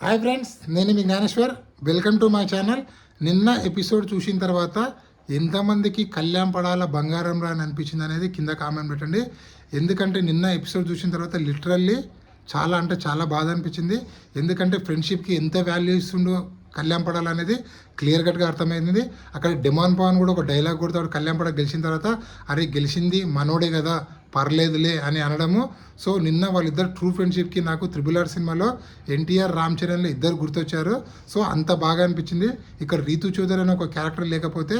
Hi friends, నేను మీ Gnaneshwar. Welcome to my channel. నిన్న ఎపిసోడ్ చూసిన తర్వాత ఎంతమందికి కళ్యాణ్ పడాల బంగారం రా అని అనిపించింది అనేది కింద కామెంట్ పెట్టండి. ఎందుకంటే నిన్న ఎపిసోడ్ చూసిన తర్వాత లిటరల్లీ చాలా అంటే చాలా బాధ అనిపించింది. ఎందుకంటే ఫ్రెండ్షిప్కి ఎంత వాల్యూ ఇస్తుండో కళ్యాణ్ పడాల అనేది క్లియర్ కట్గా అర్థమైంది. అక్కడ డిమాండ్ పవన్ కూడా ఒక డైలాగ్ కొడతాడు కళ్యాణ్ పడాల గెలిచిన తర్వాత, అరే గెలిచింది మనోడే కదా పర్లేదులే అని అనడము. సో నిన్న వాళ్ళిద్దరు ట్రూ ఫ్రెండ్షిప్కి నాకు RRR సినిమాలో ఎన్టీఆర్ రామ్ చరణ్లు ఇద్దరు గుర్తొచ్చారు. సో అంత బాగా అనిపించింది. ఇక్కడ రీతు చౌదరి అనే ఒక క్యారెక్టర్ లేకపోతే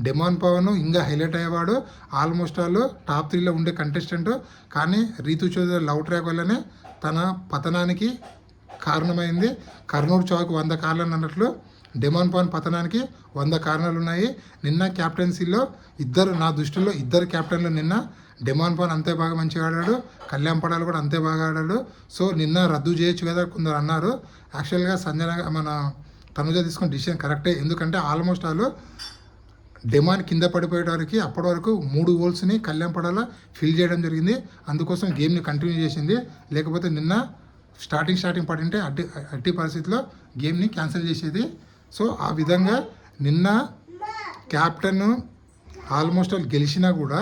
డిమాండ్ పవన్ ఇంకా హైలైట్ అయ్యేవాడు. ఆల్మోస్ట్ ఆల్ టాప్ 3లో ఉండే కంటెస్టెంట్. కానీ రీతు చౌదరి లవ్ ట్రాక్ వల్లనే తన పతనానికి కారణమైంది. కర్నూలు చౌక్ 100 కారణాలు అన్నట్లు డిమాండ్ పవన్ పతనానికి 100 కారణాలు ఉన్నాయి. నిన్న క్యాప్టెన్సీలో నా దృష్టిలో ఇద్దరు క్యాప్టెన్లు నిన్న డిమాండ్ పవన్ అంతే బాగా మంచిగా ఆడాడు, కళ్యాణ్ పడాలు కూడా అంతే బాగా ఆడాడు. సో నిన్న రద్దు చేయొచ్చు కదా కొందరు అన్నారు. యాక్చువల్గా మన తనుజ తీసుకున్న డిసిషన్ కరెక్టే. ఎందుకంటే ఆల్మోస్ట్ ఆల్ డిమాండ్ కింద పడిపోయేవారికి అప్పటి వరకు 3 గోల్స్ని కళ్యాణ్ పడాల ఫిల్ చేయడం జరిగింది. అందుకోసం గేమ్ని కంటిన్యూ చేసింది. లేకపోతే నిన్న స్టార్టింగ్ పడింటే అట్టి పరిస్థితిలో గేమ్ని క్యాన్సిల్ చేసేది. సో ఆ విధంగా నిన్న క్యాప్టెన్ ఆల్మోస్ట్ ఆల్ గెలిచినా కూడా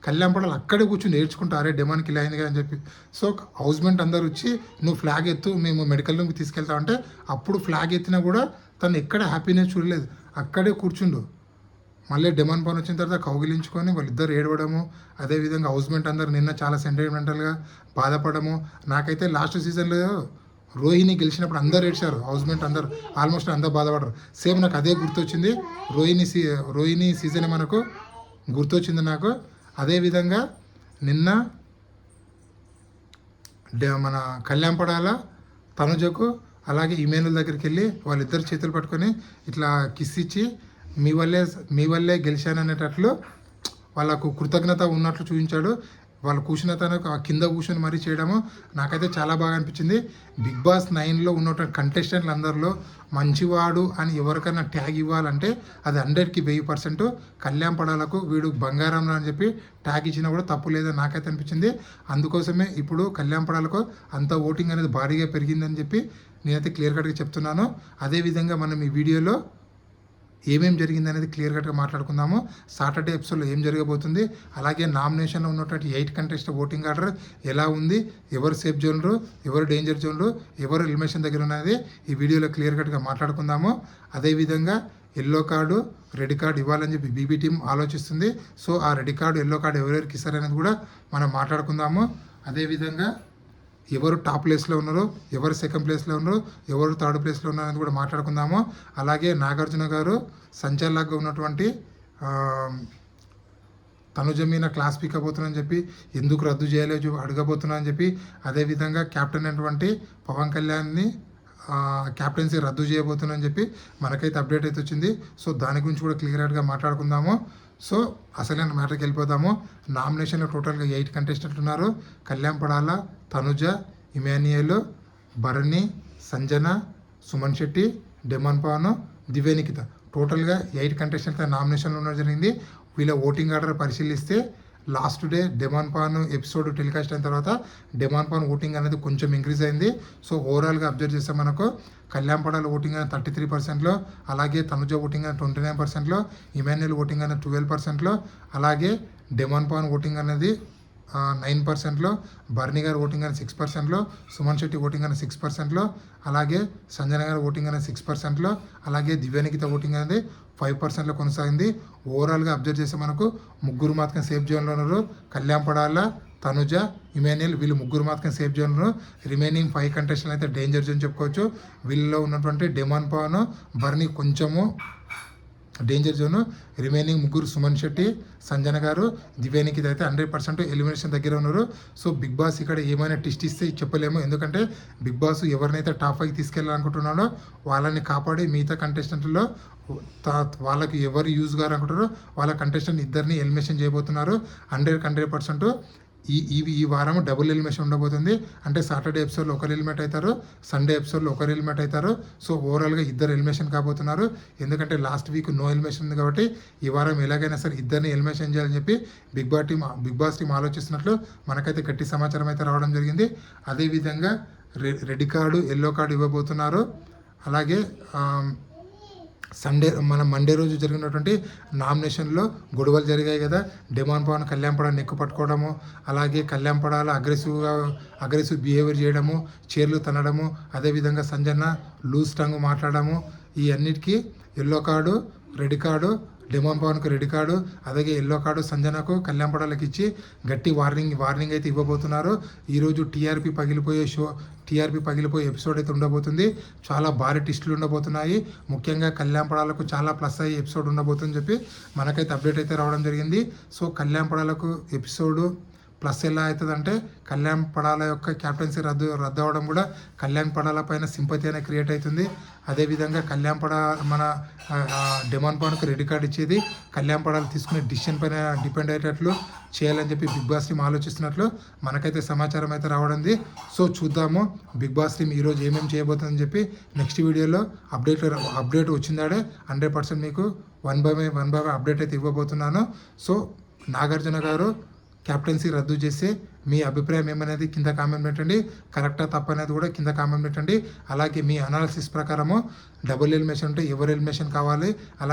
కళ్యాణ్ పడాలి అక్కడే కూర్చొని నేర్చుకుంటారే డిమాండ్కి ఇలా అయింది కదా అని చెప్పి. సో హౌస్మెంట్ అందరు వచ్చి నువ్వు ఫ్లాగ్ ఎత్తు, మేము మెడికల్ రూమ్కి తీసుకెళ్తామంటే అప్పుడు ఫ్లాగ్ ఎత్తినా కూడా తను ఎక్కడ హ్యాపీనెస్ చూడలేదు, అక్కడే కూర్చుండు. మళ్ళీ డిమాండ్ పవన్ వచ్చిన తర్వాత కౌగిలించుకొని వాళ్ళిద్దరు ఏడవడము. అదేవిధంగా హౌస్మెంట్ అందరు నిన్న చాలా సెంటిమెంటల్గా బాధపడము. నాకైతే లాస్ట్ సీజన్లో రోహిణి గెలిచినప్పుడు అందరు ఏడ్చారు, హౌస్మెంట్ అందరు ఆల్మోస్ట్ అందరు బాధపడరు. సేమ్ నాకు అదే గుర్తొచ్చింది. రోహిణి సీజన్ మనకు గుర్తొచ్చింది నాకు. అదేవిధంగా నిన్న మన కళ్యాణ్ పడాల తనుజకు అలాగే ఇమేనుల దగ్గరికి వెళ్ళి వాళ్ళిద్దరు చేతులు పట్టుకొని ఇట్లా కిస్ ఇచ్చి మీ వల్లే గెలిచాననేటట్లు వాళ్ళకు కృతజ్ఞత ఉన్నట్లు చూపించాడు. వాళ్ళు కూర్చున్న తనకు ఆ కింద కూర్చొని మరీ చేయడము నాకైతే చాలా బాగా అనిపించింది. బిగ్ బాస్ 9లో ఉన్నటువంటి కంటెస్టెంట్లు అందరిలో మంచివాడు అని ఎవరికైనా ట్యాగ్ ఇవ్వాలంటే అది 100కి 1000% కళ్యాణ్ పడాలకు వీడు బంగారం అని చెప్పి ట్యాగ్ ఇచ్చినా కూడా తప్పు లేదని నాకైతే అనిపించింది. అందుకోసమే ఇప్పుడు కళ్యాణ్ పడాలకు అంత ఓటింగ్ అనేది భారీగా పెరిగిందని చెప్పి నేనైతే క్లియర్ కట్గా చెప్తున్నాను. అదేవిధంగా మనం ఈ వీడియోలో ఏమేమి జరిగింది అనేది క్లియర్ కట్గా మాట్లాడుకుందాము. సాటర్డే ఎపిసోడ్లో ఏం జరగబోతుంది, అలాగే నామినేషన్లో ఉన్నటువంటి 8 కంటెస్ట్ ఓటింగ్ ఆర్డర్ ఎలా ఉంది, ఎవరు సేఫ్ జోన్లు, ఎవరు డేంజర్ జోన్లు, ఎవరు ఎలిమినేషన్ దగ్గర ఉన్నది ఈ వీడియోలో క్లియర్ కట్గా మాట్లాడుకుందాము. అదేవిధంగా ఎల్లో కార్డు రెడ్ కార్డు ఇవ్వాలని చెప్పి బీబీ టీం ఆలోచిస్తుంది. సో ఆ రెడ్ కార్డు ఎల్లో కార్డు ఎవరెవరికి ఇస్తారనేది కూడా మనం మాట్లాడుకుందాము. అదేవిధంగా ఎవరు టాప్ ప్లేస్లో ఉన్నారు, ఎవరు సెకండ్ ప్లేస్లో ఉన్నారు, ఎవరు థర్డ్ ప్లేస్లో ఉన్నారు అనేది కూడా మాట్లాడుకుందాము. అలాగే నాగార్జున గారు సంచలనంగా ఉన్నటువంటి తనుజ మీద క్లాస్ పీకపోతున్నానని చెప్పి ఎందుకు రద్దు చేయలేదు అడగబోతున్నా అని చెప్పి, అదేవిధంగా కెప్టెన్ అయినటువంటి పవన్ కళ్యాణ్ని క్యాప్టెన్సీ రద్దు చేయబోతున్నా అని చెప్పి మనకైతే అప్డేట్ అయితే వచ్చింది. సో దాని గురించి కూడా క్లియర్గా మాట్లాడుకుందాము. సో అసలైన మ్యాటర్కి వెళ్ళిపోదాము. నామినేషన్లో టోటల్గా 8 కంటెస్టెంట్లు ఉన్నారు. కళ్యాణ్ పడాల, తనుజ, ఇమాన్యుయల్, భరణి, సంజన, సుమన్ శెట్టి, డిమాండ్ పవన్, దివ్యనికిత టోటల్గా 8 కంటెస్టెంట్ల నామినేషన్లో ఉండడం జరిగింది. వీళ్ళ ఓటింగ్ ఆర్డర్ పరిశీలిస్తే last day demand Pawan episode telecast అయిన తర్వాత డిమాండ్ పవన్ ఓటింగ్ అనేది కొంచెం ఇంక్రీజ్ అయింది. సో ఓవరాల్గా అబ్జర్వ్ చేస్తే మనకు కళ్యాణ్ పడాల ఓటింగ్ అనేది 33%లో, అలాగే తనుజ ఓటింగ్ అనేది 29%లో, ఇమాన్యుయల్ ఓటింగ్ అనేది 12%లో, అలాగే డిమాండ్ పవన్ ఓటింగ్ అనేది 9%లో, భరణి గారు ఓటింగ్ అనేది 6%లో, సుమన్ శెట్టి ఓటింగ్ అనేది 6%లో, అలాగే సంజన గారు ఓటింగ్ అనేది 6%లో, అలాగే దివ్యనికిత ఓటింగ్ అనేది 5%లో కొనసాగింది. ఓవరాల్గా అబ్జర్వ్ చేస్తే మనకు ముగ్గురు మాత్రం సేఫ్ జోన్లో ఉన్నారు. కళ్యాణ్ పడాల, తనుజ, ఇమాన్యుయల్ వీళ్ళు ముగ్గురు మాత్రం సేఫ్ జోన్లో. రిమైనింగ్ 5 కంటెస్టెంట్లు అయితే డేంజర్ జోన్ చెప్పుకోవచ్చు. వీళ్ళలో ఉన్నటువంటి డిమాండ్ పవన్, భరణి కొంచెము డేంజర్ జోను. రిమైనింగ్ ముగ్గురు సుమన్ శెట్టి, సంజన గారు, దివ్యానికి అయితే 100% ఎలిమినేషన్ దగ్గర ఉన్నారు. సో బిగ్ బాస్ ఇక్కడ ఏమైనా టిస్ట్ ఇస్తే చెప్పలేము. ఎందుకంటే బిగ్ బాస్ ఎవరినైతే టాప్ 5 తీసుకెళ్ళాలనుకుంటున్నాడో వాళ్ళని కాపాడి మిగతా కంటెస్టెంట్లో వాళ్ళకి ఎవరు యూజ్ గారు అనుకుంటారో వాళ్ళ కంటెస్టెంట్ ఇద్దరిని ఎలిమినేషన్ చేయబోతున్నారు. 100% ఈ వారం డబుల్ ఎలిమినేషన్ ఉండబోతుంది. అంటే సాటర్డే ఎపిసోడ్లో ఒకరు ఎలిమినేట్ అవుతారు, సండే ఎపిసోడ్లో ఒకరు ఎలిమినేట్ అవుతారు. సో ఓవరాల్గా ఇద్దరు ఎలిమినేషన్ కాబోతున్నారు. ఎందుకంటే లాస్ట్ వీక్ నో ఎలిమినేషన్ ఉంది కాబట్టి ఈ వారం ఎలాగైనా సరే ఇద్దరిని ఎలిమినేషన్ చేయాలని చెప్పి బిగ్ బాస్ టీం ఆలోచిస్తున్నట్లు మనకైతే గట్టి సమాచారం అయితే రావడం జరిగింది. అదేవిధంగా రెడ్ కార్డు ఎల్లో కార్డు ఇవ్వబోతున్నారు. అలాగే మండే రోజు జరిగినటువంటి నామినేషన్లో గొడవలు జరిగాయి కదా, డిమాండ్ పవన్ కళ్యాణ్ పడాన్ని ఎక్కువ పట్టుకోవడము, అలాగే కళ్యాణ్ పడాల అగ్రెసివ్ బిహేవియర్ చేయడము, చీరలు తనడము, అదేవిధంగా సంజన లూజ్ టంగ్ మాట్లాడము, ఈ అన్నిటికీ yellow card, red card, demand పవన్కు రెడ్ కార్డు, అలాగే ఎల్లో కార్డు సంజనకు కళ్యాణ్ పడాలకి ఇచ్చి గట్టి వార్నింగ్ అయితే ఇవ్వబోతున్నారు. ఈరోజు టీఆర్పీ పగిలిపోయే ఎపిసోడ్ అయితే ఉండబోతుంది. చాలా భారీ ట్విస్టులు ఉండబోతున్నాయి. ముఖ్యంగా కళ్యాణ్ పడాలకు చాలా ప్లస్ అయ్యే ఎపిసోడ్ ఉండబోతుందని చెప్పి మనకైతే అప్డేట్ అయితే రావడం జరిగింది. సో కళ్యాణ్ పడాలకు ఎపిసోడు ప్లస్ ఎలా అవుతుందంటే కళ్యాణ్ పడాల యొక్క క్యాప్టెన్సీ రద్దు అవ్వడం కూడా కళ్యాణ్ పడాల పైన సింపతి అనేది క్రియేట్ అవుతుంది. అదేవిధంగా కళ్యాణ్ మన డిమాండ్ పవన్కు రెడ్ కార్డ్ ఇచ్చేది కళ్యాణ్ పడాలు తీసుకునే డిసిషన్ పైన డిపెండ్ అయ్యేటట్లు చేయాలని చెప్పి బిగ్ బాస్ టీమ్ ఆలోచిస్తున్నట్లు మనకైతే సమాచారం అయితే రావడంది. సో చూద్దాము బిగ్ బాస్ టీమ్ ఈరోజు ఏమేమి చేయబోతుందని చెప్పి నెక్స్ట్ వీడియోలో అప్డేట్ వచ్చిందాడే 100% మీకు వన్ బై వన్ అప్డేట్ అయితే ఇవ్వబోతున్నాను. సో నాగార్జున గారు క్యాప్టెన్సీ రద్దు చేసి మీ అభిప్రాయం ఏమనేది కింద కామెంట్ పెట్టండి. కరెక్టా తప్పనేది కూడా కింద కామెంట్ పెట్టండి. అలాగే మీ అనాలిసిస్ ప్రకారము డబుల్ ఎలిమినేషన్ ఉంటే ఎవరు ఎలిమినేషన్ కావాలి, అలాగే